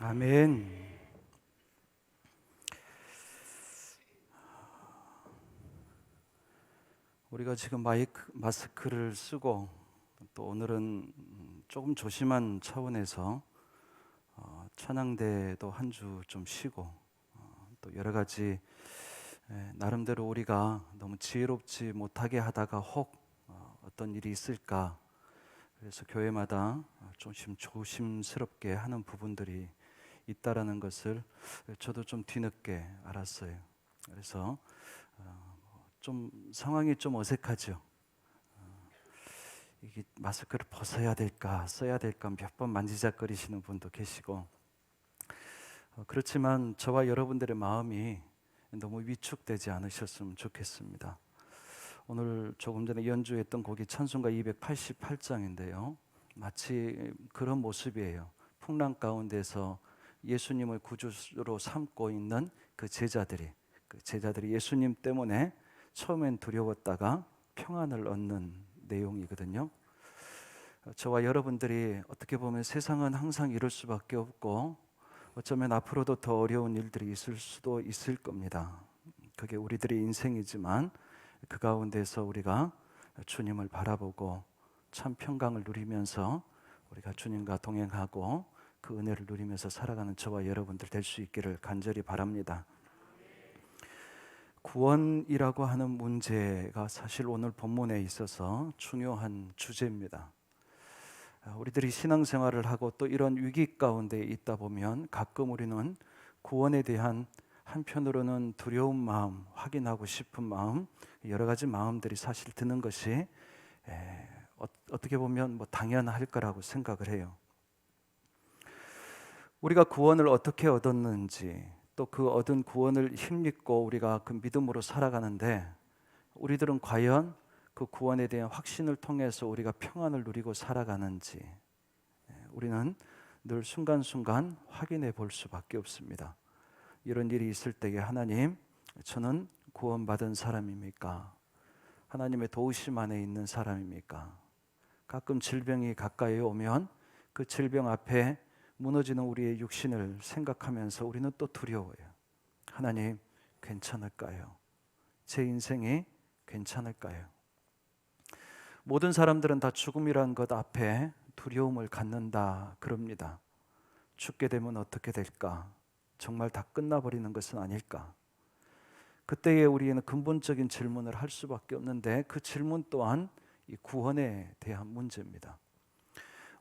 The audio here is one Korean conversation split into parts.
아멘. 우리가 지금 마스크를 쓰고 또 오늘은 조금 조심한 차원에서 찬양대도 한 주 좀 쉬고 또 여러 가지 나름대로 우리가 너무 지혜롭지 못하게 하다가 혹 어떤 일이 있을까, 그래서 교회마다 조심스럽게 하는 부분들이 있다라는 것을 저도 좀 뒤늦게 알았어요. 그래서 좀 상황이 좀 어색하죠. 이게 마스크를 벗어야 될까 써야 될까 몇 번 만지작거리시는 분도 계시고, 그렇지만 저와 여러분들의 마음이 너무 위축되지 않으셨으면 좋겠습니다. 오늘 조금 전에 연주했던 곡이 찬송가 288장인데요 마치 그런 모습이에요. 풍랑 가운데서 예수님을 구주로 삼고 있는 그 제자들이 예수님 때문에 처음엔 두려웠다가 평안을 얻는 내용이거든요. 저와 여러분들이 어떻게 보면 세상은 항상 이럴 수밖에 없고 어쩌면 앞으로도 더 어려운 일들이 있을 수도 있을 겁니다. 그게 우리들의 인생이지만 그 가운데서 우리가 주님을 바라보고 참 평강을 누리면서 우리가 주님과 동행하고 그 은혜를 누리면서 살아가는 저와 여러분들 될 수 있기를 간절히 바랍니다. 구원이라고 하는 문제가 사실 오늘 본문에 있어서 중요한 주제입니다. 우리들이 신앙생활을 하고 또 이런 위기 가운데 있다 보면 가끔 우리는 구원에 대한 한편으로는 두려운 마음, 확인하고 싶은 마음, 여러 가지 마음들이 사실 드는 것이 어떻게 보면 당연할 거라고 생각을 해요. 우리가 구원을 어떻게 얻었는지, 또 그 얻은 구원을 힘입고 우리가 그 믿음으로 살아가는데 우리들은 과연 그 구원에 대한 확신을 통해서 우리가 평안을 누리고 살아가는지 우리는 늘 순간순간 확인해 볼 수밖에 없습니다. 이런 일이 있을 때에 하나님, 저는 구원받은 사람입니까? 하나님의 도우심 안에 있는 사람입니까? 가끔 질병이 가까이 오면 그 질병 앞에 무너지는 우리의 육신을 생각하면서 우리는 또 두려워요. 하나님, 괜찮을까요? 제 인생이 괜찮을까요? 모든 사람들은 다 죽음이란 것 앞에 두려움을 갖는다 그럽니다. 죽게 되면 어떻게 될까? 정말 다 끝나버리는 것은 아닐까? 그때에 우리는 근본적인 질문을 할 수밖에 없는데 그 질문 또한 이 구원에 대한 문제입니다.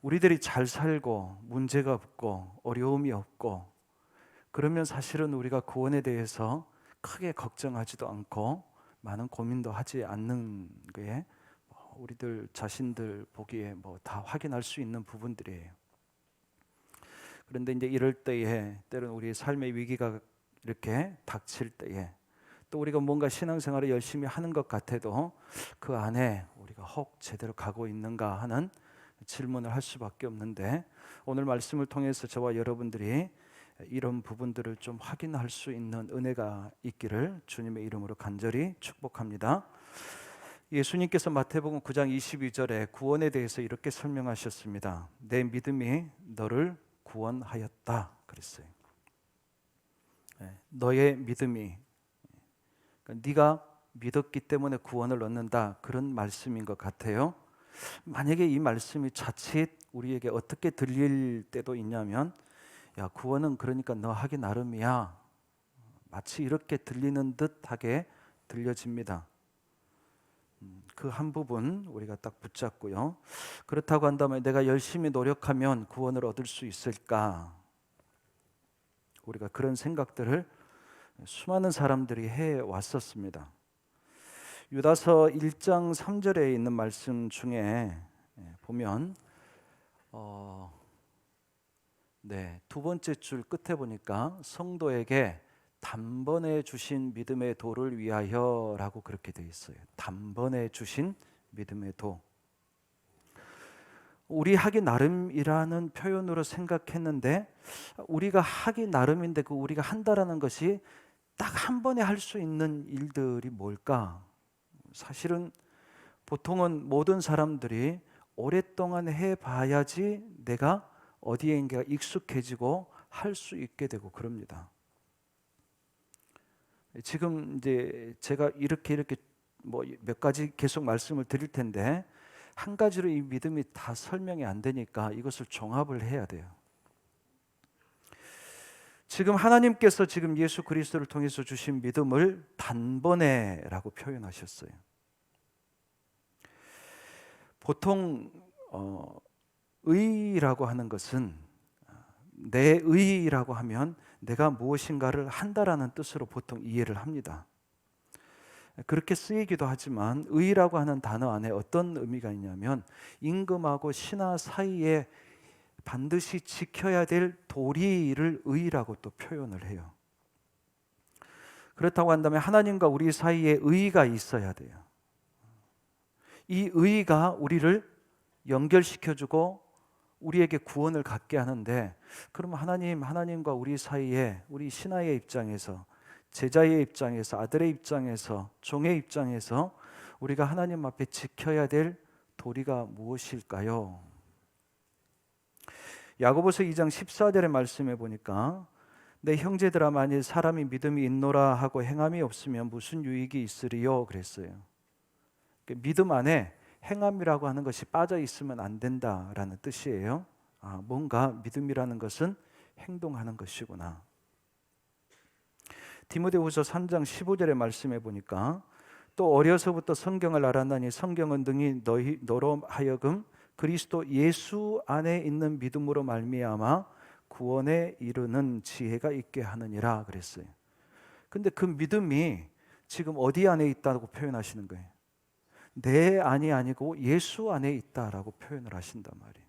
우리들이 잘 살고 문제가 없고 어려움이 없고 그러면 사실은 우리가 구원에 대해서 크게 걱정하지도 않고 많은 고민도 하지 않는 게 우리들 자신들 보기에 다 확인할 수 있는 부분들이에요. 그런데 이제 이럴 때에 때로는 우리의 삶의 위기가 이렇게 닥칠 때에 또 우리가 뭔가 신앙생활을 열심히 하는 것 같아도 그 안에 우리가 혹 제대로 가고 있는가 하는 질문을 할 수밖에 없는데, 오늘 말씀을 통해서 저와 여러분들이 이런 부분들을 좀 확인할 수 있는 은혜가 있기를 주님의 이름으로 간절히 축복합니다. 예수님께서 마태복음 9장 22절에 구원에 대해서 이렇게 설명하셨습니다. 내 믿음이 너를 구원하였다 그랬어요. 너의 믿음이, 그러니까 네가 믿었기 때문에 구원을 얻는다, 그런 말씀인 것 같아요. 만약에 이 말씀이 자칫 우리에게 어떻게 들릴 때도 있냐면, 야, 구원은 그러니까 너 하기 나름이야, 마치 이렇게 들리는 듯하게 들려집니다. 그 한 부분 우리가 딱 붙잡고요. 그렇다고 한다면 내가 열심히 노력하면 구원을 얻을 수 있을까? 우리가 그런 생각들을 수많은 사람들이 해왔었습니다. 유다서 1장 3절에 있는 말씀 중에 보면 두 번째 줄 끝에 보니까 성도에게 단번에 주신 믿음의 도를 위하여 라고 그렇게 되어 있어요. 단번에 주신 믿음의 도. 우리 하기 나름이라는 표현으로 생각했는데, 우리가 하기 나름인데 그 우리가 한다라는 것이 딱 한 번에 할 수 있는 일들이 뭘까? 사실은 보통은 모든 사람들이 오랫동안 해봐야지 내가 어디에인가 익숙해지고 할 수 있게 되고 그럽니다. 지금 이제 제가 이렇게 뭐 몇 가지 계속 말씀을 드릴 텐데 한 가지로 이 믿음이 다 설명이 안 되니까 이것을 종합을 해야 돼요. 지금 하나님께서 지금 예수 그리스도를 통해서 주신 믿음을 단번에라고 표현하셨어요. 보통 의라고 하는 것은 내 의라고 하면 내가 무엇인가를 한다라는 뜻으로 보통 이해를 합니다. 그렇게 쓰이기도 하지만 의라고 하는 단어 안에 어떤 의미가 있냐면 임금하고 신하 사이에 반드시 지켜야 될 도리를 의라고 또 표현을 해요. 그렇다고 한다면 하나님과 우리 사이에 의가 있어야 돼요. 이 의가 우리를 연결시켜주고 우리에게 구원을 갖게 하는데, 그러면 하나님과 우리 사이에, 우리 신하의 입장에서, 제자의 입장에서, 아들의 입장에서, 종의 입장에서 우리가 하나님 앞에 지켜야 될 도리가 무엇일까요? 야고보서 2장 14절의 말씀에 보니까 내 형제들아 만일 사람이 믿음이 있노라 하고 행함이 없으면 무슨 유익이 있으리요 그랬어요. 믿음 안에 행함이라고 하는 것이 빠져 있으면 안 된다라는 뜻이에요. 뭔가 믿음이라는 것은 행동하는 것이구나. 디모데후서 3장 15절의 말씀에 보니까 또 어려서부터 성경을 알았나니 성경은 등이 너로 하여금 그리스도 예수 안에 있는 믿음으로 말미암아 구원에 이르는 지혜가 있게 하느니라 그랬어요. 근데 그 믿음이 지금 어디 안에 있다고 표현하시는 거예요? 내 안이 아니고 예수 안에 있다라고 표현을 하신단 말이에요.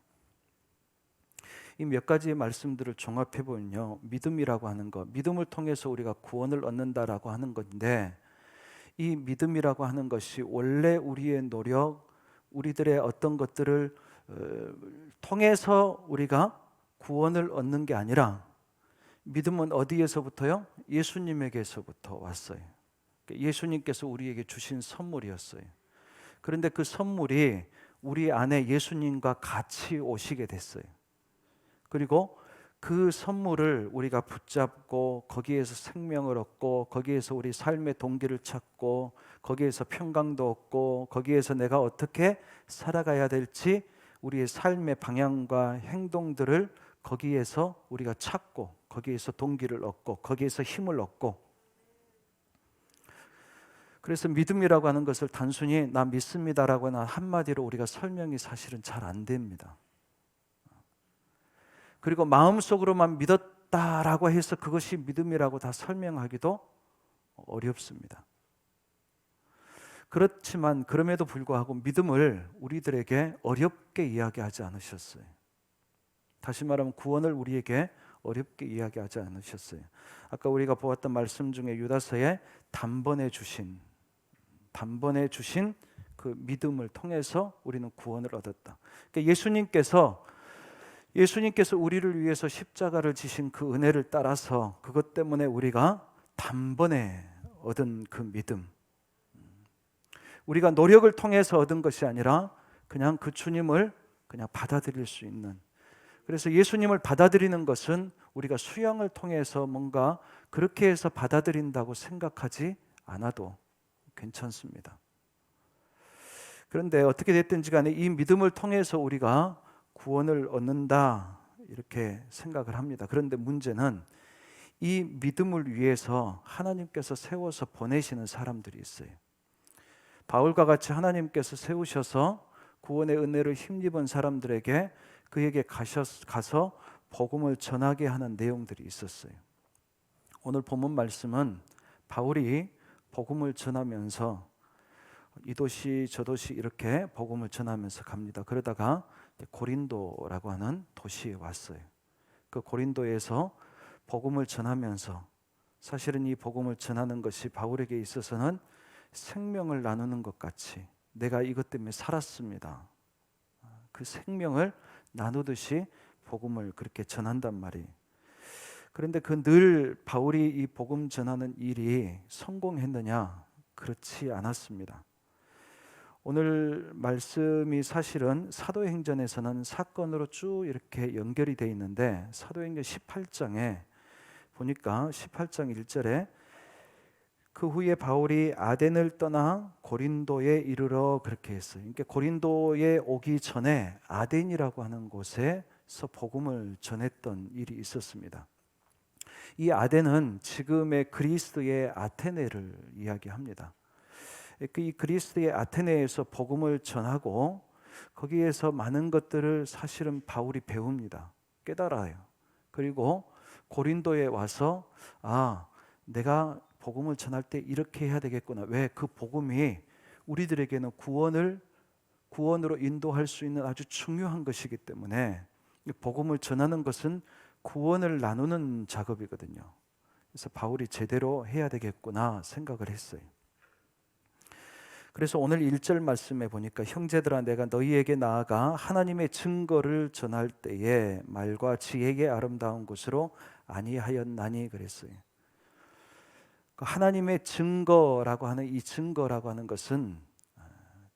이 몇 가지의 말씀들을 종합해 보면요, 믿음이라고 하는 것, 믿음을 통해서 우리가 구원을 얻는다라고 하는 건데, 이 믿음이라고 하는 것이 원래 우리의 노력, 우리들의 어떤 것들을 통해서 우리가 구원을 얻는 게 아니라, 믿음은 어디에서부터요? 예수님에게서부터 왔어요. 예수님께서 우리에게 주신 선물이었어요. 그런데 그 선물이 우리 안에 예수님과 같이 오시게 됐어요. 그리고 그 선물을 우리가 붙잡고 거기에서 생명을 얻고 거기에서 우리 삶의 동기를 찾고 거기에서 평강도 얻고 거기에서 내가 어떻게 살아가야 될지 우리의 삶의 방향과 행동들을 거기에서 우리가 찾고 거기에서 동기를 얻고 거기에서 힘을 얻고, 그래서 믿음이라고 하는 것을 단순히 나 믿습니다라고 하는 한마디로 우리가 설명이 사실은 잘 안 됩니다. 그리고 마음속으로만 믿었다라고 해서 그것이 믿음이라고 다 설명하기도 어렵습니다. 그렇지만 그럼에도 불구하고 믿음을 우리들에게 어렵게 이야기하지 않으셨어요. 다시 말하면 구원을 우리에게 어렵게 이야기하지 않으셨어요. 아까 우리가 보았던 말씀 중에 유다서에 단번에 주신 그 믿음을 통해서 우리는 구원을 얻었다. 그러니까 예수님께서 우리를 위해서 십자가를 지신 그 은혜를 따라서 그것 때문에 우리가 단번에 얻은 그 믿음, 우리가 노력을 통해서 얻은 것이 아니라 그냥 그 주님을 그냥 받아들일 수 있는, 그래서 예수님을 받아들이는 것은 우리가 수양을 통해서 뭔가 그렇게 해서 받아들인다고 생각하지 않아도 괜찮습니다. 그런데 어떻게 됐든지 간에 이 믿음을 통해서 우리가 구원을 얻는다 이렇게 생각을 합니다. 그런데 문제는 이 믿음을 위해서 하나님께서 세워서 보내시는 사람들이 있어요. 바울과 같이 하나님께서 세우셔서 구원의 은혜를 힘입은 사람들에게 그에게 가서 복음을 전하게 하는 내용들이 있었어요. 오늘 본문 말씀은 바울이 복음을 전하면서 이 도시 저 도시 이렇게 복음을 전하면서 갑니다. 그러다가 고린도라고 하는 도시에 왔어요. 그 고린도에서 복음을 전하면서 사실은 이 복음을 전하는 것이 바울에게 있어서는 생명을 나누는 것 같이 내가 이것 때문에 살았습니다. 그 생명을 나누듯이 복음을 그렇게 전한단 말이에요. 그런데 그 늘 바울이 이 복음 전하는 일이 성공했느냐? 그렇지 않았습니다. 오늘 말씀이 사실은 사도행전에서는 사건으로 쭉 이렇게 연결이 되어 있는데 사도행전 18장에 보니까 18장 1절에 그 후에 바울이 아덴을 떠나 고린도에 이르러 그렇게 했어요. 그러니까 고린도에 오기 전에 아덴이라고 하는 곳에서 복음을 전했던 일이 있었습니다. 이 아덴은 지금의 그리스의 아테네를 이야기합니다. 이 그리스의 아테네에서 복음을 전하고 거기에서 많은 것들을 사실은 바울이 배웁니다. 깨달아요. 그리고 고린도에 와서 내가 복음을 전할 때 이렇게 해야 되겠구나. 왜? 그 복음이 우리들에게는 구원으로 인도할 수 있는 아주 중요한 것이기 때문에 복음을 전하는 것은 구원을 나누는 작업이거든요. 그래서 바울이 제대로 해야 되겠구나 생각을 했어요. 그래서 오늘 1절 말씀에 보니까 형제들아 내가 너희에게 나아가 하나님의 증거를 전할 때에 말과 지혜의 아름다운 것으로 아니하였나니 그랬어요. 하나님의 증거라고 하는 이 증거라고 하는 것은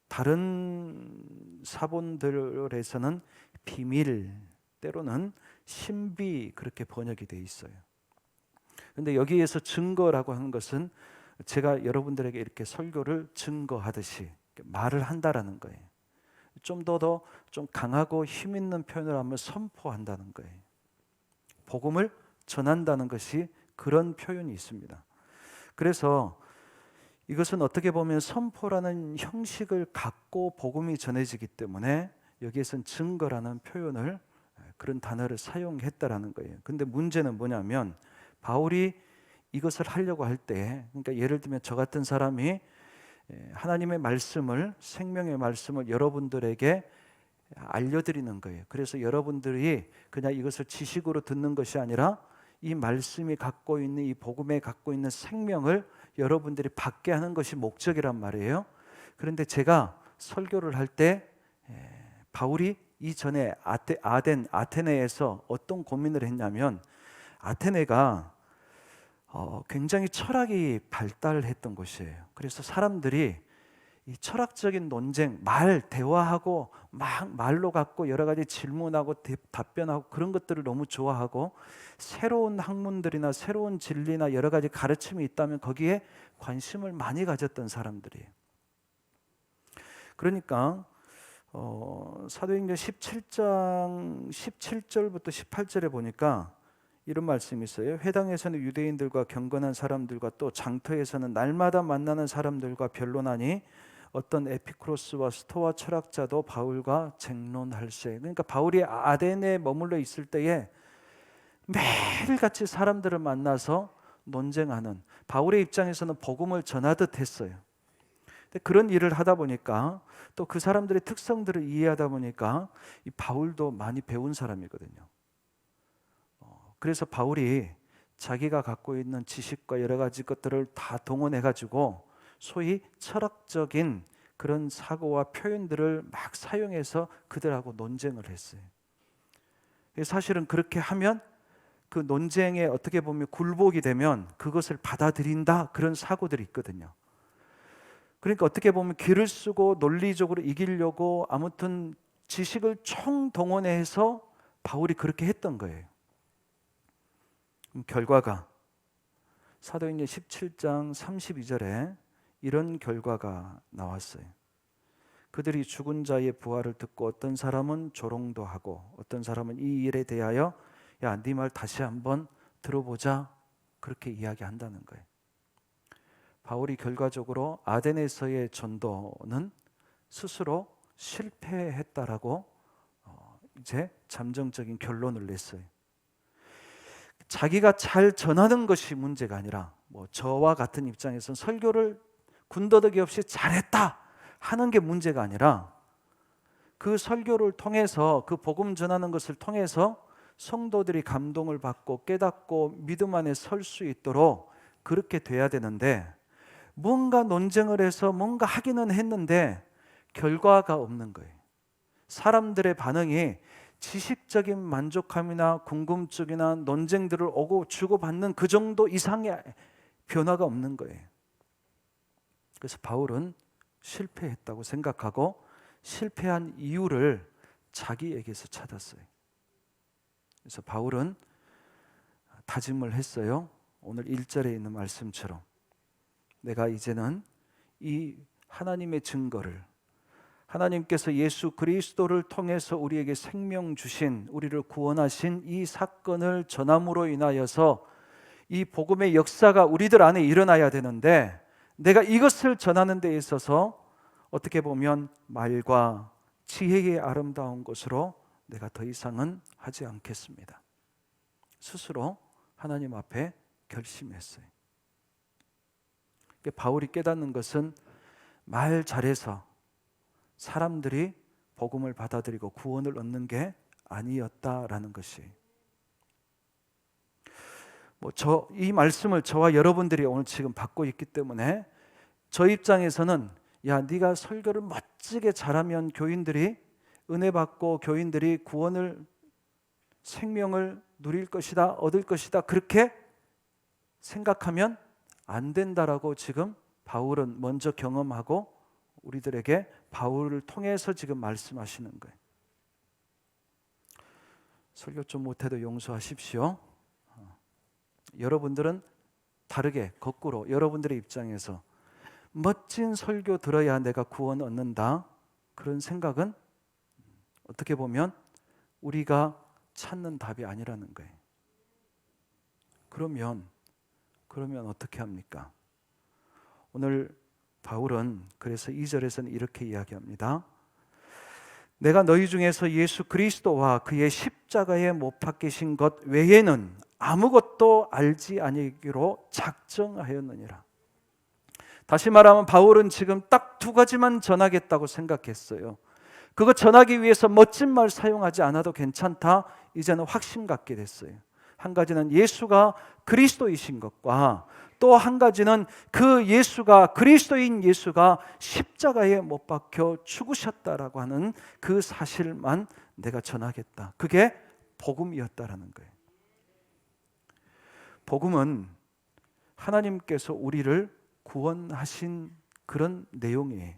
다른 사본들에서는 비밀 때로는 신비 그렇게 번역이 되어 있어요. 그런데 여기에서 증거라고 하는 것은 제가 여러분들에게 이렇게 설교를 증거하듯이 말을 한다라는 거예요. 좀 더 좀 강하고 힘 있는 표현을 하면 선포한다는 거예요. 복음을 전한다는 것이 그런 표현이 있습니다. 그래서 이것은 어떻게 보면 선포라는 형식을 갖고 복음이 전해지기 때문에 여기에선 증거라는 표현을 그런 단어를 사용했다라는 거예요. 근데 문제는 뭐냐면 바울이 이것을 하려고 할 때, 그러니까 예를 들면 저 같은 사람이 하나님의 말씀을, 생명의 말씀을 여러분들에게 알려드리는 거예요. 그래서 여러분들이 그냥 이것을 지식으로 듣는 것이 아니라 이 말씀이 갖고 있는 이 복음에 갖고 있는 생명을 여러분들이 받게 하는 것이 목적이란 말이에요. 그런데 제가 설교를 할 때 바울이 이전에 아테네에서 어떤 고민을 했냐면 아테네가 굉장히 철학이 발달했던 곳이에요. 그래서 사람들이 이 철학적인 논쟁, 대화하고 막 말로 갖고 여러 가지 질문하고 답변하고 그런 것들을 너무 좋아하고 새로운 학문들이나 새로운 진리나 여러 가지 가르침이 있다면 거기에 관심을 많이 가졌던 사람들이에요. 그러니까 사도행전 17장 17절부터 18절에 보니까 이런 말씀이 있어요. 회당에서는 유대인들과 경건한 사람들과 또 장터에서는 날마다 만나는 사람들과 변론하니 어떤 에피쿠로스와 스토아 철학자도 바울과 쟁론할세. 그러니까 바울이 아덴에 머물러 있을 때에 매일같이 사람들을 만나서 논쟁하는, 바울의 입장에서는 복음을 전하듯 했어요. 근데 그런 일을 하다 보니까 또 그 사람들의 특성들을 이해하다 보니까 이 바울도 많이 배운 사람이거든요. 그래서 바울이 자기가 갖고 있는 지식과 여러 가지 것들을 다 동원해 가지고 소위 철학적인 그런 사고와 표현들을 막 사용해서 그들하고 논쟁을 했어요. 사실은 그렇게 하면 그 논쟁에 어떻게 보면 굴복이 되면 그것을 받아들인다, 그런 사고들이 있거든요. 그러니까 어떻게 보면 길을 쓰고 논리적으로 이기려고 아무튼 지식을 총동원해서 바울이 그렇게 했던 거예요. 결과가 사도행전 17장 32절에 이런 결과가 나왔어요. 그들이 죽은 자의 부활을 듣고 어떤 사람은 조롱도 하고 어떤 사람은 이 일에 대하여 야, 네 말 다시 한번 들어보자, 그렇게 이야기한다는 거예요. 바울이 결과적으로 아덴에서의 전도는 스스로 실패했다라고 이제 잠정적인 결론을 냈어요. 자기가 잘 전하는 것이 문제가 아니라 저와 같은 입장에서는 설교를 군더더기 없이 잘했다 하는 게 문제가 아니라 그 설교를 통해서, 그 복음 전하는 것을 통해서 성도들이 감동을 받고 깨닫고 믿음 안에 설 수 있도록 그렇게 돼야 되는데, 뭔가 논쟁을 해서 뭔가 하기는 했는데 결과가 없는 거예요. 사람들의 반응이 지식적인 만족함이나 궁금증이나 논쟁들을 오고 주고받는 그 정도 이상의 변화가 없는 거예요. 그래서 바울은 실패했다고 생각하고 실패한 이유를 자기에게서 찾았어요. 그래서 바울은 다짐을 했어요. 오늘 1절에 있는 말씀처럼 내가 이제는 이 하나님의 증거를, 하나님께서 예수 그리스도를 통해서 우리에게 생명 주신, 우리를 구원하신 이 사건을 전함으로 인하여서 이 복음의 역사가 우리들 안에 일어나야 되는데, 내가 이것을 전하는 데 있어서 어떻게 보면 말과 지혜의 아름다운 것으로 내가 더 이상은 하지 않겠습니다. 스스로 하나님 앞에 결심했어요. 바울이 깨닫는 것은 말 잘해서 사람들이 복음을 받아들이고 구원을 얻는 게 아니었다라는 것이, 이 말씀을 저와 여러분들이 오늘 지금 받고 있기 때문에 저 입장에서는 야, 네가 설교를 멋지게 잘하면 교인들이 은혜 받고 교인들이 구원을, 생명을 누릴 것이다, 얻을 것이다, 그렇게 생각하면 안 된다라고 지금 바울은 먼저 경험하고 우리들에게 바울을 통해서 지금 말씀하시는 거예요. 설교 좀 못해도 용서하십시오. 여러분들은 다르게, 거꾸로 여러분들의 입장에서 멋진 설교 들어야 내가 구원 얻는다, 그런 생각은 어떻게 보면 우리가 찾는 답이 아니라는 거예요. 그러면 어떻게 합니까? 오늘 바울은 그래서 2절에서는 이렇게 이야기합니다. 내가 너희 중에서 예수 그리스도와 그의 십자가에 못 박히신 것 외에는 아무것도 알지 아니기로 작정하였느니라. 다시 말하면 바울은 지금 딱 두 가지만 전하겠다고 생각했어요. 그거 전하기 위해서 멋진 말 사용하지 않아도 괜찮다, 이제는 확신 갖게 됐어요. 한 가지는 예수가 그리스도이신 것과, 또 한 가지는 그 예수가, 그리스도인 예수가 십자가에 못 박혀 죽으셨다라고 하는 그 사실만 내가 전하겠다. 그게 복음이었다라는 거예요. 복음은 하나님께서 우리를 구원하신 그런 내용이에요.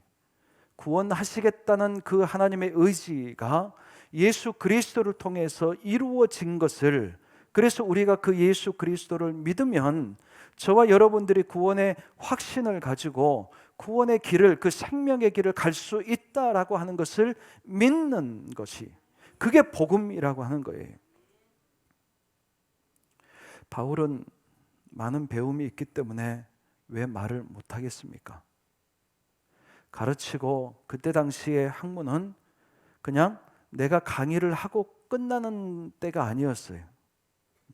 구원하시겠다는 그 하나님의 의지가 예수 그리스도를 통해서 이루어진 것을, 그래서 우리가 그 예수 그리스도를 믿으면 저와 여러분들이 구원의 확신을 가지고 구원의 길을, 그 생명의 길을 갈 수 있다라고 하는 것을 믿는 것이, 그게 복음이라고 하는 거예요. 바울은 많은 배움이 있기 때문에 왜 말을 못하겠습니까? 가르치고, 그때 당시의 학문은 그냥 내가 강의를 하고 끝나는 때가 아니었어요.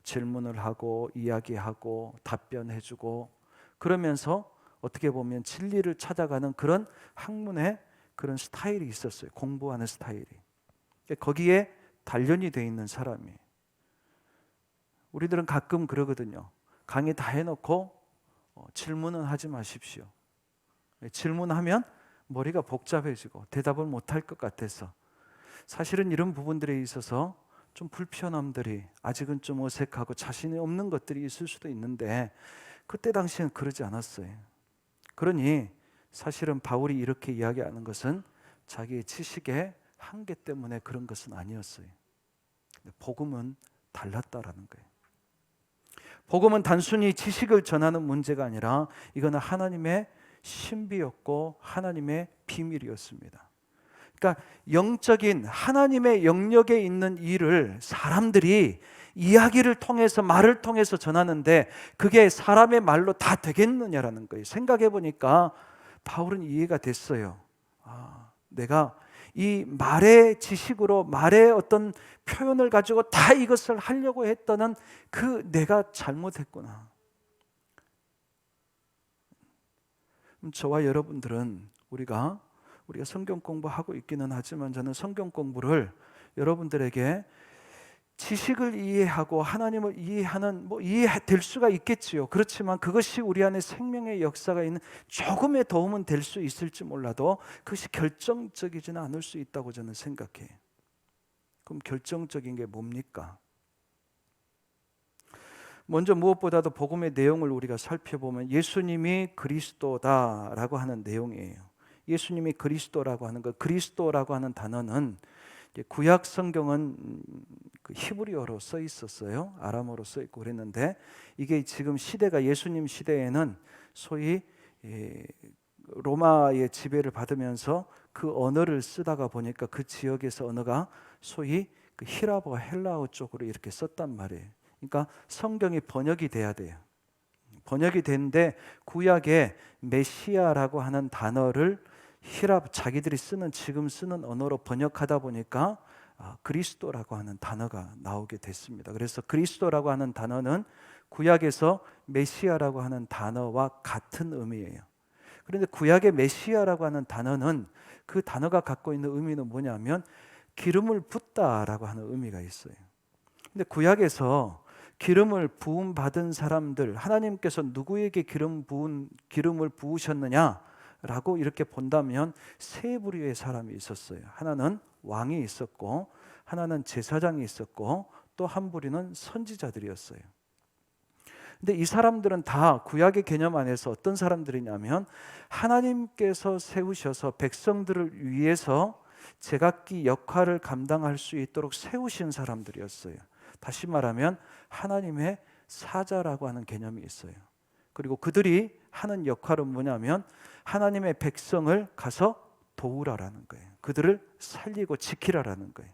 질문을 하고 이야기하고 답변해주고, 그러면서 어떻게 보면 진리를 찾아가는 그런 학문의 그런 스타일이 있었어요. 공부하는 스타일이. 거기에 단련이 돼 있는 사람이. 우리들은 가끔 그러거든요. 강의 다 해놓고 질문은 하지 마십시오. 질문하면 머리가 복잡해지고 대답을 못할 것 같아서. 사실은 이런 부분들에 있어서 좀 불편함들이, 아직은 좀 어색하고 자신이 없는 것들이 있을 수도 있는데, 그때 당시에는 그러지 않았어요. 그러니 사실은 바울이 이렇게 이야기하는 것은 자기의 지식의 한계 때문에 그런 것은 아니었어요. 복음은 달랐다라는 거예요. 복음은 단순히 지식을 전하는 문제가 아니라 이거는 하나님의 신비였고 하나님의 비밀이었습니다. 그러니까 영적인 하나님의 영역에 있는 일을 사람들이 이야기를 통해서, 말을 통해서 전하는데 그게 사람의 말로 다 되겠느냐라는 거예요. 생각해 보니까 바울은 이해가 됐어요. 내가 이 말의 지식으로, 말의 어떤 표현을 가지고 다 이것을 하려고 했던 그 내가 잘못했구나. 저와 여러분들은 우리가 성경 공부하고 있기는 하지만, 저는 성경 공부를 여러분들에게 지식을 이해하고 하나님을 이해하는, 이해될 수가 있겠지요. 그렇지만 그것이 우리 안에 생명의 역사가 있는 조금의 도움은 될 수 있을지 몰라도 그것이 결정적이지는 않을 수 있다고 저는 생각해요. 그럼 결정적인 게 뭡니까? 먼저 무엇보다도 복음의 내용을 우리가 살펴보면 예수님이 그리스도다라고 하는 내용이에요. 예수님이 그리스도라고 하는 것, 그리스도라고 하는 단어는 구약 성경은 그 히브리어로 써 있었어요. 아람어로 써 있고 그랬는데 이게 지금 시대가 예수님 시대에는 소위 로마의 지배를 받으면서 그 언어를 쓰다가 보니까 그 지역에서 언어가 소위 그 히라보와 헬라어 쪽으로 이렇게 썼단 말이에요. 그러니까 성경이 번역이 돼야 돼요. 번역이 되는데 구약에 메시아라고 하는 단어를 자기들이 쓰는 지금 쓰는 언어로 번역하다 보니까 그리스도라고 하는 단어가 나오게 됐습니다. 그래서 그리스도라고 하는 단어는 구약에서 메시아라고 하는 단어와 같은 의미예요. 그런데 구약의 메시아라고 하는 단어는 그 단어가 갖고 있는 의미는 뭐냐면 기름을 붓다라고 하는 의미가 있어요. 근데 구약에서 기름을 부음 받은 사람들, 하나님께서 누구에게 기름을 부으셨느냐라고 이렇게 본다면 세 부류의 사람이 있었어요. 하나는 왕이 있었고, 하나는 제사장이 있었고, 또 한 부류는 선지자들이었어요. 근데 이 사람들은 다 구약의 개념 안에서 어떤 사람들이냐면 하나님께서 세우셔서 백성들을 위해서 제각기 역할을 감당할 수 있도록 세우신 사람들이었어요. 다시 말하면 하나님의 사자라고 하는 개념이 있어요. 그리고 그들이 하는 역할은 뭐냐면 하나님의 백성을 가서 도우라라는 거예요. 그들을 살리고 지키라라는 거예요.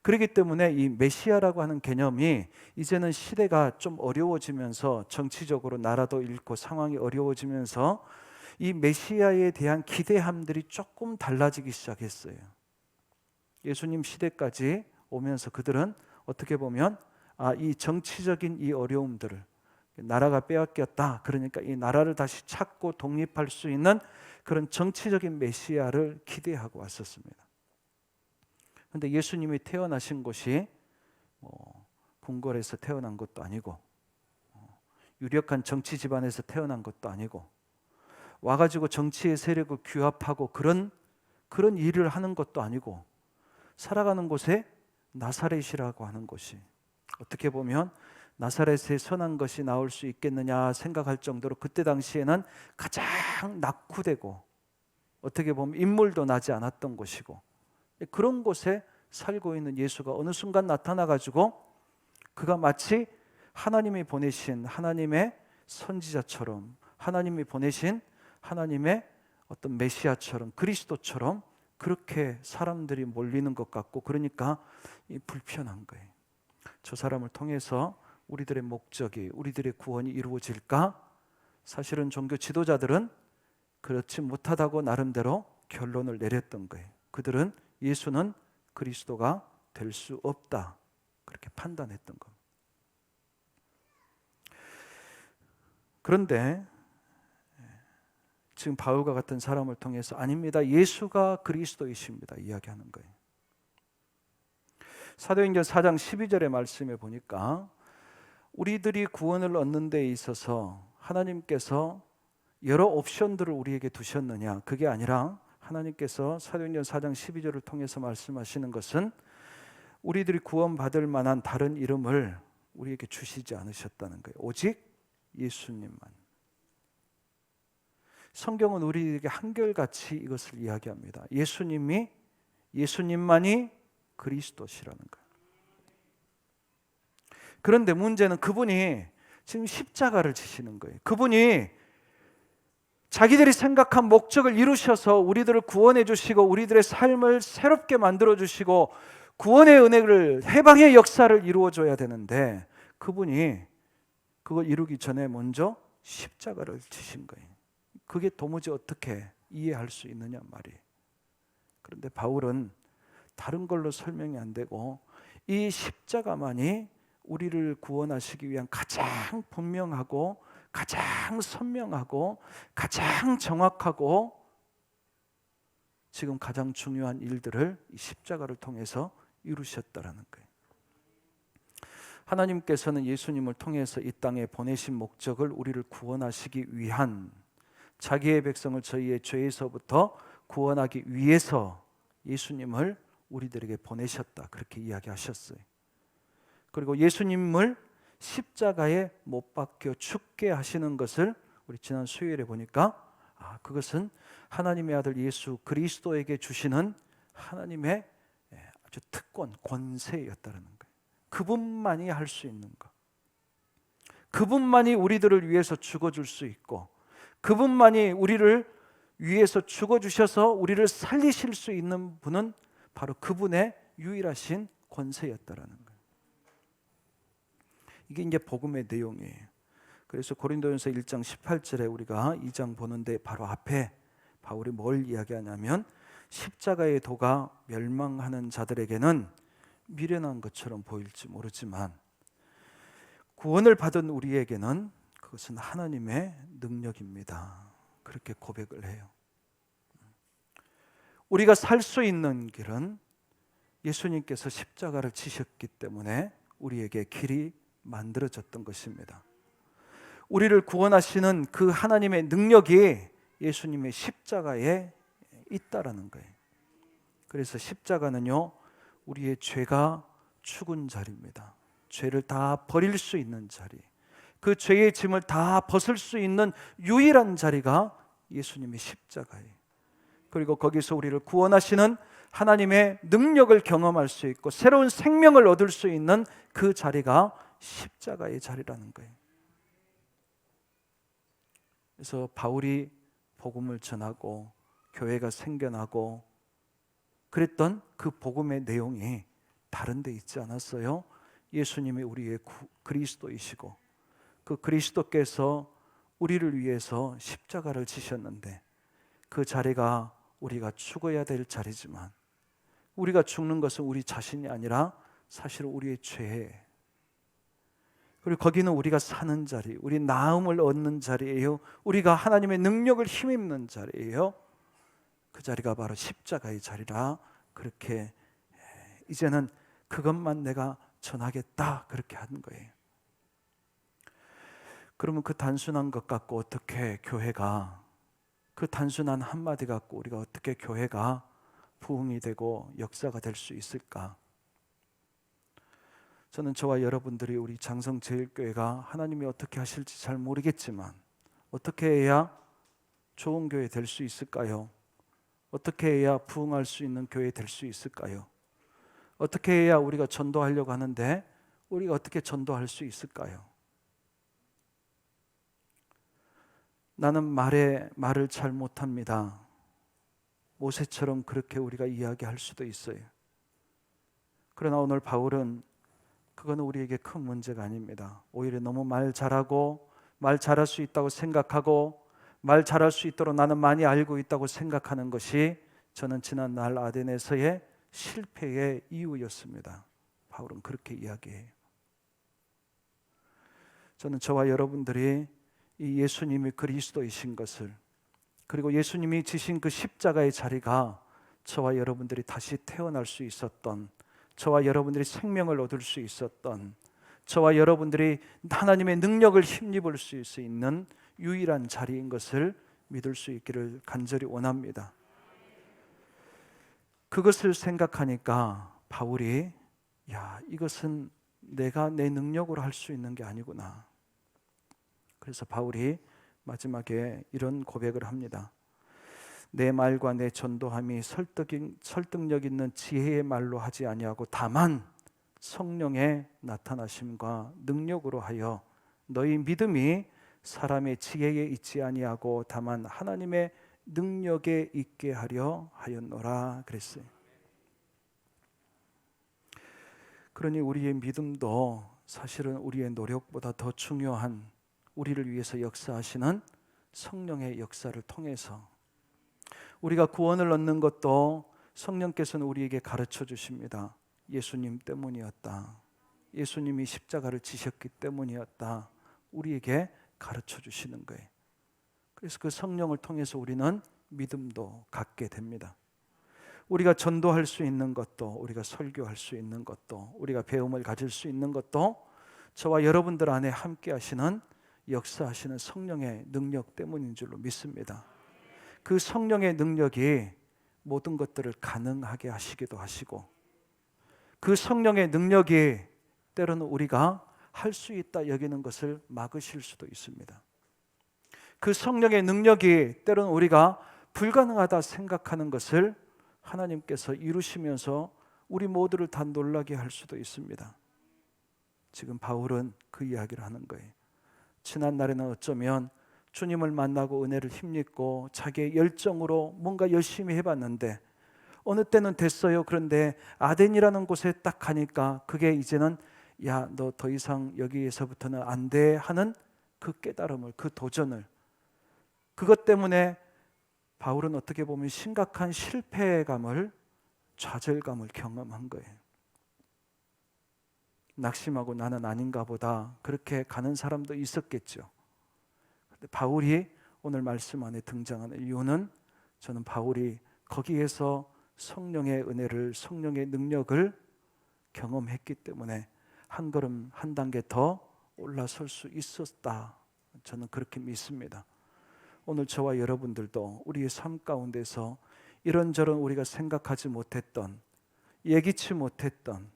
그렇기 때문에 이 메시아라고 하는 개념이 이제는 시대가 좀 어려워지면서 정치적으로 나라도 잃고 상황이 어려워지면서 이 메시아에 대한 기대함들이 조금 달라지기 시작했어요. 예수님 시대까지 오면서 그들은 어떻게 보면 이 정치적인 이 어려움들을 나라가 빼앗겼다. 그러니까 이 나라를 다시 찾고 독립할 수 있는 그런 정치적인 메시아를 기대하고 왔었습니다. 그런데 예수님이 태어나신 곳이 궁궐에서 태어난 것도 아니고 유력한 정치 집안에서 태어난 것도 아니고 와가지고 정치의 세력을 규합하고 그런 일을 하는 것도 아니고 살아가는 곳에 나사렛이라고 하는 곳이 어떻게 보면 나사렛에 선한 것이 나올 수 있겠느냐 생각할 정도로 그때 당시에는 가장 낙후되고 어떻게 보면 인물도 나지 않았던 곳이고 그런 곳에 살고 있는 예수가 어느 순간 나타나가지고 그가 마치 하나님이 보내신 하나님의 선지자처럼 하나님이 보내신 하나님의 어떤 메시아처럼 그리스도처럼 그렇게 사람들이 몰리는 것 같고 그러니까 불편한 거예요. 저 사람을 통해서 우리들의 목적이 우리들의 구원이 이루어질까? 사실은 종교 지도자들은 그렇지 못하다고 나름대로 결론을 내렸던 거예요. 그들은 예수는 그리스도가 될 수 없다 그렇게 판단했던 겁니다. 그런데 지금 바울과 같은 사람을 통해서 아닙니다. 예수가 그리스도이십니다. 이야기하는 거예요. 사도행전 4장 12절의 말씀에 보니까 우리들이 구원을 얻는 데 있어서 하나님께서 여러 옵션들을 우리에게 두셨느냐 그게 아니라 하나님께서 사도행전 4장 12절을 통해서 말씀하시는 것은 우리들이 구원받을 만한 다른 이름을 우리에게 주시지 않으셨다는 거예요. 오직 예수님만. 성경은 우리에게 한결같이 이것을 이야기합니다. 예수님만이 그리스도시라는 거예요. 그런데 문제는 그분이 지금 십자가를 지시는 거예요. 그분이 자기들이 생각한 목적을 이루셔서 우리들을 구원해 주시고 우리들의 삶을 새롭게 만들어 주시고 구원의 은혜를 해방의 역사를 이루어 줘야 되는데 그분이 그걸 이루기 전에 먼저 십자가를 지신 거예요. 그게 도무지 어떻게 이해할 수 있느냐 말이에요. 그런데 바울은 다른 걸로 설명이 안 되고 이 십자가만이 우리를 구원하시기 위한 가장 분명하고 가장 선명하고 가장 정확하고 지금 가장 중요한 일들을 이 십자가를 통해서 이루셨다라는 거예요. 하나님께서는 예수님을 통해서 이 땅에 보내신 목적을 우리를 구원하시기 위한 자기의 백성을 저희의 죄에서부터 구원하기 위해서 예수님을 우리들에게 보내셨다 그렇게 이야기하셨어요. 그리고 예수님을 십자가에 못 박혀 죽게 하시는 것을 우리 지난 수요일에 보니까 그것은 하나님의 아들 예수 그리스도에게 주시는 하나님의 아주 특권, 권세였다는 거예요. 그분만이 할 수 있는 것, 그분만이 우리들을 위해서 죽어줄 수 있고, 그분만이 우리를 위해서 죽어주셔서 우리를 살리실 수 있는 분은 바로 그분의 유일하신 권세였다라는 거예요. 이게 이제 복음의 내용이에요. 그래서 고린도전서 1장 18절에 우리가 2장 보는데 바로 앞에 바울이 뭘 이야기하냐면, 십자가의 도가 멸망하는 자들에게는 미련한 것처럼 보일지 모르지만 구원을 받은 우리에게는 그것은 하나님의 능력입니다. 그렇게 고백을 해요. 우리가 살 수 있는 길은 예수님께서 십자가를 지셨기 때문에 우리에게 길이 만들어졌던 것입니다. 우리를 구원하시는 그 하나님의 능력이 예수님의 십자가에 있다라는 거예요. 그래서 십자가는요, 우리의 죄가 죽은 자리입니다. 죄를 다 버릴 수 있는 자리, 그 죄의 짐을 다 벗을 수 있는 유일한 자리가 예수님의 십자가예요. 그리고 거기서 우리를 구원하시는 하나님의 능력을 경험할 수 있고 새로운 생명을 얻을 수 있는 그 자리가 십자가의 자리라는 거예요. 그래서 바울이 복음을 전하고 교회가 생겨나고 그랬던 그 복음의 내용이 다른 데 있지 않았어요. 예수님이 우리의 그리스도이시고 그 그리스도께서 우리를 위해서 십자가를 지셨는데 그 자리가 우리가 죽어야 될 자리지만 우리가 죽는 것은 우리 자신이 아니라 사실 우리의 죄예요. 그리고 거기는 우리가 사는 자리, 우리 나음을 얻는 자리예요. 우리가 하나님의 능력을 힘입는 자리예요. 그 자리가 바로 십자가의 자리라 그렇게 이제는 그것만 내가 전하겠다 그렇게 하는 거예요. 그러면 그 단순한 것 갖고 어떻게 교회가, 그 단순한 한마디 갖고 우리가 어떻게 교회가 부흥이 되고 역사가 될 수 있을까? 저는 저와 여러분들이 우리 장성제일교회가 하나님이 어떻게 하실지 잘 모르겠지만 어떻게 해야 좋은 교회 될 수 있을까요? 어떻게 해야 부흥할 수 있는 교회 될 수 있을까요? 어떻게 해야 우리가 전도하려고 하는데 우리가 어떻게 전도할 수 있을까요? 나는 말을 잘 못합니다. 모세처럼 그렇게 우리가 이야기할 수도 있어요. 그러나 오늘 바울은 그거는 우리에게 큰 문제가 아닙니다. 오히려 너무 말 잘하고 말 잘할 수 있다고 생각하고 말 잘할 수 있도록 나는 많이 알고 있다고 생각하는 것이 저는 지난날 아덴에서의 실패의 이유였습니다. 바울은 그렇게 이야기해요. 저는 저와 여러분들이 이 예수님이 그리스도이신 것을, 그리고 예수님이 지신 그 십자가의 자리가 저와 여러분들이 다시 태어날 수 있었던, 저와 여러분들이 생명을 얻을 수 있었던, 저와 여러분들이 하나님의 능력을 힘입을 수 있는 유일한 자리인 것을 믿을 수 있기를 간절히 원합니다. 그것을 생각하니까 바울이 이것은 내가 내 능력으로 할 수 있는 게 아니구나. 그래서 바울이 마지막에 이런 고백을 합니다. 내 말과 내 전도함이 설득력 있는 지혜의 말로 하지 아니하고 다만 성령의 나타나심과 능력으로 하여 너희 믿음이 사람의 지혜에 있지 아니하고 다만 하나님의 능력에 있게 하려 하였노라 그랬어요. 그러니 우리의 믿음도 사실은 우리의 노력보다 더 중요한, 우리를 위해서 역사하시는 성령의 역사를 통해서, 우리가 구원을 얻는 것도 성령께서는 우리에게 가르쳐 주십니다. 예수님 때문이었다. 예수님이 십자가를 지셨기 때문이었다. 우리에게 가르쳐 주시는 거예요. 그래서 그 성령을 통해서 우리는 믿음도 갖게 됩니다. 우리가 전도할 수 있는 것도, 우리가 설교할 수 있는 것도, 우리가 배움을 가질 수 있는 것도 저와 여러분들 안에 함께 하시는, 역사하시는 성령의 능력 때문인 줄로 믿습니다. 그 성령의 능력이 모든 것들을 가능하게 하시기도 하시고, 그 성령의 능력이 때로는 우리가 할 수 있다 여기는 것을 막으실 수도 있습니다. 그 성령의 능력이 때로는 우리가 불가능하다 생각하는 것을 하나님께서 이루시면서 우리 모두를 다 놀라게 할 수도 있습니다. 지금 바울은 그 이야기를 하는 거예요. 지난 날에는 어쩌면 주님을 만나고 은혜를 힘입고 자기의 열정으로 뭔가 열심히 해봤는데 어느 때는 됐어요. 그런데 아덴이라는 곳에 딱 가니까 그게 이제는 야, 너 더 이상 여기에서부터는 안 돼 하는 그 깨달음을, 그 도전을, 그것 때문에 바울은 어떻게 보면 심각한 실패감을, 좌절감을 경험한 거예요. 낙심하고 나는 아닌가 보다 그렇게 가는 사람도 있었겠죠. 근데 바울이 오늘 말씀 안에 등장하는 이유는 저는 바울이 거기에서 성령의 은혜를, 성령의 능력을 경험했기 때문에 한 걸음 한 단계 더 올라설 수 있었다, 저는 그렇게 믿습니다. 오늘 저와 여러분들도 우리의 삶 가운데서 이런저런 우리가 생각하지 못했던, 예기치 못했던,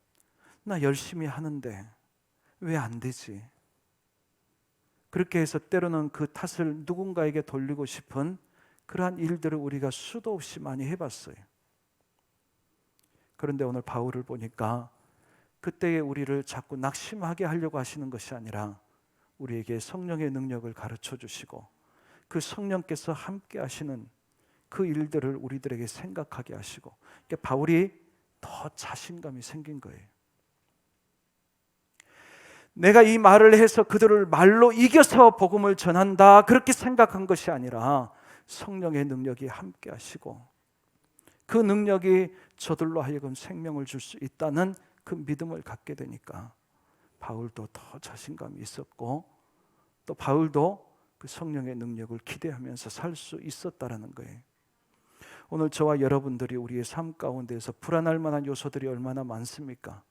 나 열심히 하는데 왜 안 되지? 그렇게 해서 때로는 그 탓을 누군가에게 돌리고 싶은 그러한 일들을 우리가 수도 없이 많이 해봤어요. 그런데 오늘 바울을 보니까 그때의 우리를 자꾸 낙심하게 하려고 하시는 것이 아니라 우리에게 성령의 능력을 가르쳐 주시고 그 성령께서 함께 하시는 그 일들을 우리들에게 생각하게 하시고, 그러니까 바울이 더 자신감이 생긴 거예요. 내가 이 말을 해서 그들을 말로 이겨서 복음을 전한다, 그렇게 생각한 것이 아니라 성령의 능력이 함께 하시고 그 능력이 저들로 하여금 생명을 줄 수 있다는 그 믿음을 갖게 되니까 바울도 더 자신감이 있었고 또 바울도 그 성령의 능력을 기대하면서 살 수 있었다라는 거예요. 오늘 저와 여러분들이 우리의 삶 가운데서 불안할 만한 요소들이 얼마나 많습니까?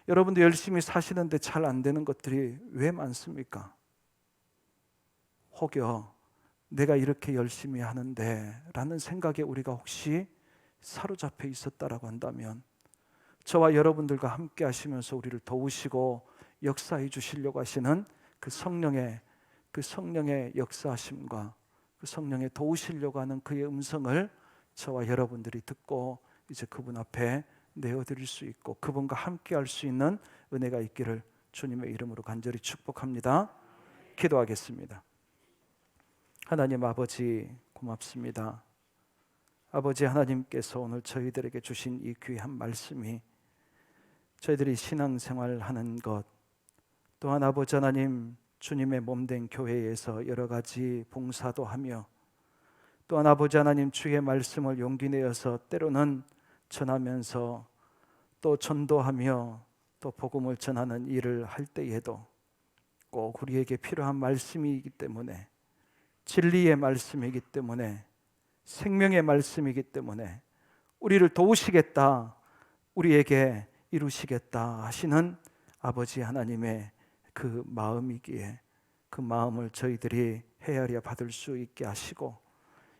여러분도 열심히 사시는데 잘 안 되는 것들이 왜 많습니까? 혹여 내가 이렇게 열심히 하는데 라는 생각에 우리가 혹시 사로잡혀 있었다라고 한다면 저와 여러분들과 함께 하시면서 우리를 도우시고 역사해 주시려고 하시는 그 성령의 역사하심과 그 성령의 도우시려고 하는 그의 음성을 저와 여러분들이 듣고 이제 그분 앞에 내어드릴 수 있고 그분과 함께 할 수 있는 은혜가 있기를 주님의 이름으로 간절히 축복합니다. 기도하겠습니다. 하나님 아버지, 고맙습니다. 아버지 하나님께서 오늘 저희들에게 주신 이 귀한 말씀이 저희들이 신앙생활 하는 것, 또한 아버지 하나님 주님의 몸된 교회에서 여러 가지 봉사도 하며 또한 아버지 하나님 주의 말씀을 용기 내어서 때로는 전하면서 또 전도하며 또 복음을 전하는 일을 할 때에도 꼭 우리에게 필요한 말씀이기 때문에, 진리의 말씀이기 때문에, 생명의 말씀이기 때문에 우리를 도우시겠다, 우리에게 이루시겠다 하시는 아버지 하나님의 그 마음이기에 그 마음을 저희들이 헤아려 받을 수 있게 하시고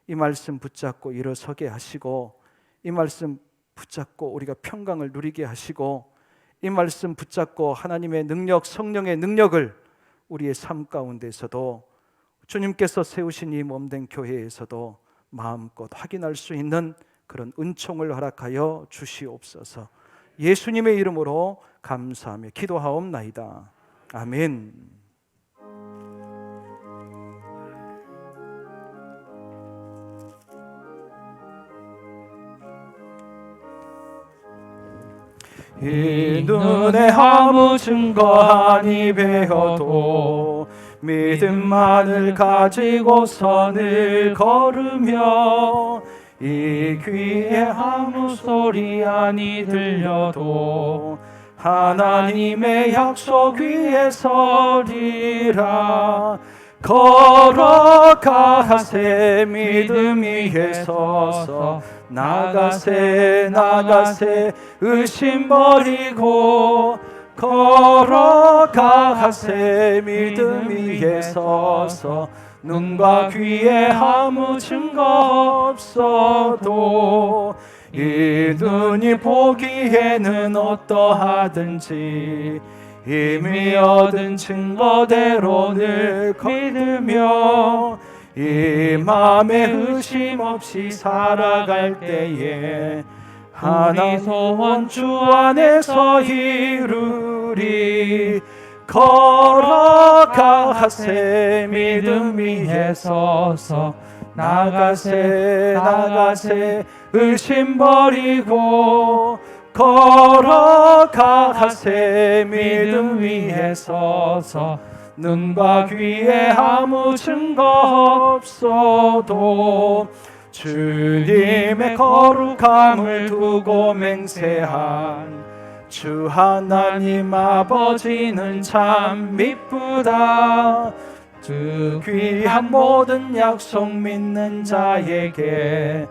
이 말씀 붙잡고 일어서게 하시고 이 말씀 붙잡고 우리가 평강을 누리게 하시고 이 말씀 붙잡고 하나님의 능력, 성령의 능력을 우리의 삶 가운데서도 주님께서 세우신 이 몸된 교회에서도 마음껏 확인할 수 있는 그런 은총을 허락하여 주시옵소서. 예수님의 이름으로 감사하며 기도하옵나이다. 아멘. 이 눈에 아무 증거 아니 배어도 믿음만을 가지고 선을 걸으며 이 귀에 아무 소리 아니 들려도 하나님의 약속 위에 서리라. 걸어가세 믿음 위에 서서 나가세 의심 버리고 걸어가세 믿음 위에 서서 눈과 귀에 아무 증거 없어도 이 눈이 보기에는 어떠하든지 이미 얻은 증거대로 늘 믿으며 이 맘에 의심 없이 살아갈 때에 하나님 소원 주 안에서 이루리. 걸어가세 믿음 위에 서서 나가세 나가세 의심 버리고 걸어가세 믿음 위에 서서 눈과 귀에 아무 증거 없어도 주님의 거룩함을 두고 맹세한 주 하나님 아버지는 참 미쁘다. 그 귀한 모든 약속 믿는 자에게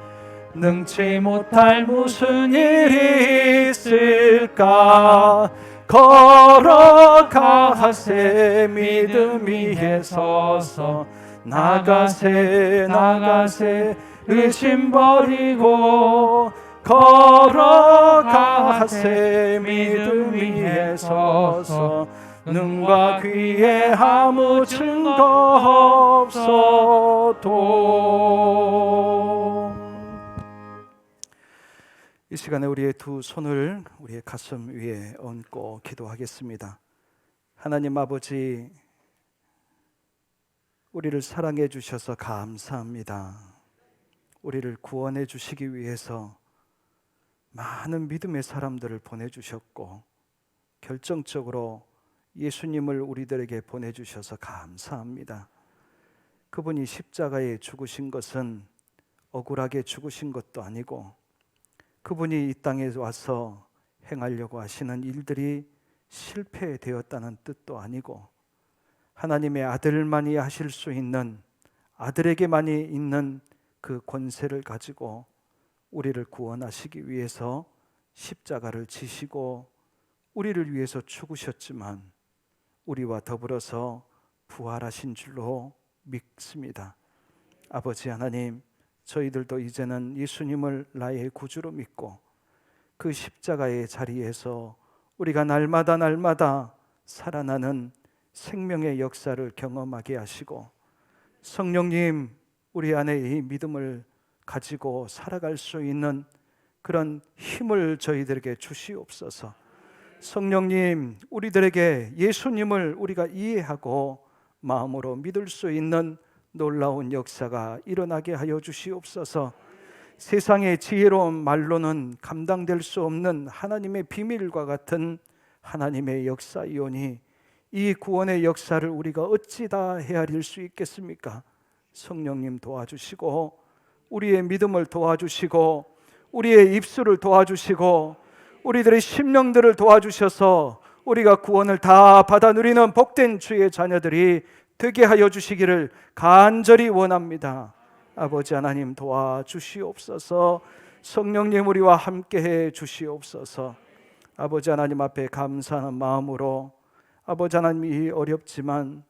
능치 못할 무슨 일이 있을까. 걸어가세 믿음 위에 서서 나가세 나가세 의심 버리고 걸어가세 믿음 위에 서서 눈과 귀에 아무 증거 없어도. 이 시간에 우리의 두 손을 우리의 가슴 위에 얹고 기도하겠습니다. 하나님 아버지, 우리를 사랑해 주셔서 감사합니다. 우리를 구원해 주시기 위해서 많은 믿음의 사람들을 보내주셨고 결정적으로 예수님을 우리들에게 보내주셔서 감사합니다. 그분이 십자가에 죽으신 것은 억울하게 죽으신 것도 아니고 그분이 이 땅에 와서 행하려고 하시는 일들이 실패되었다는 뜻도 아니고 하나님의 아들만이 하실 수 있는, 아들에게만이 있는 그 권세를 가지고 우리를 구원하시기 위해서 십자가를 지시고 우리를 위해서 죽으셨지만 우리와 더불어서 부활하신 줄로 믿습니다. 아버지 하나님, 저희들도 이제는 예수님을 나의 구주로 믿고 그 십자가의 자리에서 우리가 날마다 살아나는 생명의 역사를 경험하게 하시고 성령님, 우리 안에 이 믿음을 가지고 살아갈 수 있는 그런 힘을 저희들에게 주시옵소서. 성령님, 우리들에게 예수님을 우리가 이해하고 마음으로 믿을 수 있는 놀라운 역사가 일어나게 하여 주시옵소서. 세상의 지혜로운 말로는 감당될 수 없는 하나님의 비밀과 같은 하나님의 역사이오니 이 구원의 역사를 우리가 어찌 다 헤아릴 수 있겠습니까? 성령님 도와주시고 우리의 믿음을 도와주시고 우리의 입술을 도와주시고 우리들의 심령들을 도와주셔서 우리가 구원을 다 받아 누리는 복된 주의 자녀들이 되게 하여 주시기를 간절히 원합니다. 아버지 하나님 도와주시옵소서. 성령님 우리와 함께해 주시옵소서. 아버지 하나님 앞에 감사하는 마음으로 아버지 하나님이 어렵지만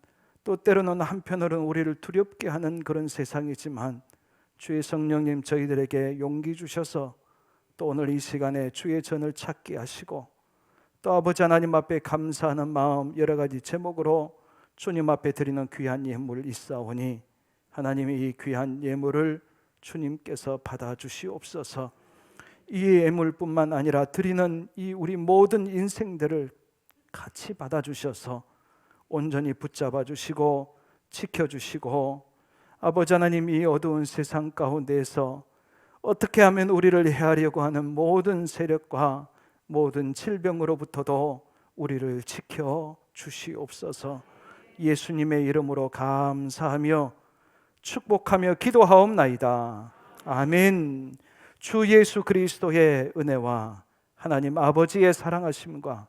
또 때로는 한편으로는 우리를 두렵게 하는 그런 세상이지만 주의 성령님 저희들에게 용기 주셔서 또 오늘 이 시간에 주의 전을 찾게 하시고 또 아버지 하나님 앞에 감사하는 마음 여러 가지 제목으로 주님 앞에 드리는 귀한 예물 있사오니 하나님이 이 귀한 예물을 주님께서 받아주시옵소서. 이 예물뿐만 아니라 드리는 이 우리 모든 인생들을 같이 받아주셔서 온전히 붙잡아 주시고 지켜주시고 아버지 하나님 이 어두운 세상 가운데에서 어떻게 하면 우리를 해하려고 하는 모든 세력과 모든 질병으로부터도 우리를 지켜 주시옵소서. 예수님의 이름으로 감사하며 축복하며 기도하옵나이다. 아멘. 주 예수 그리스도의 은혜와 하나님 아버지의 사랑하심과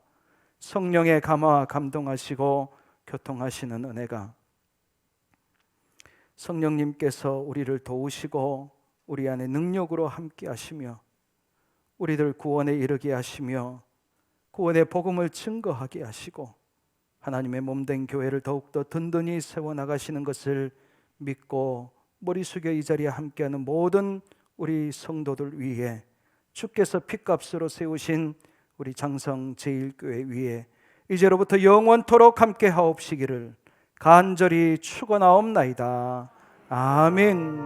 성령의 감화 감동하시고 교통하시는 은혜가 성령님께서 우리를 도우시고 우리 안에 능력으로 함께 하시며 우리들 구원에 이르게 하시며 구원의 복음을 증거하게 하시고 하나님의 몸된 교회를 더욱더 든든히 세워나가시는 것을 믿고 머리 숙여 이 자리에 함께하는 모든 우리 성도들 위해 주께서 핏값으로 세우신 우리 장성 제1교회 위에 이제로부터 영원토록 함께 하옵시기를 간절히 축원하옵나이다. 아멘.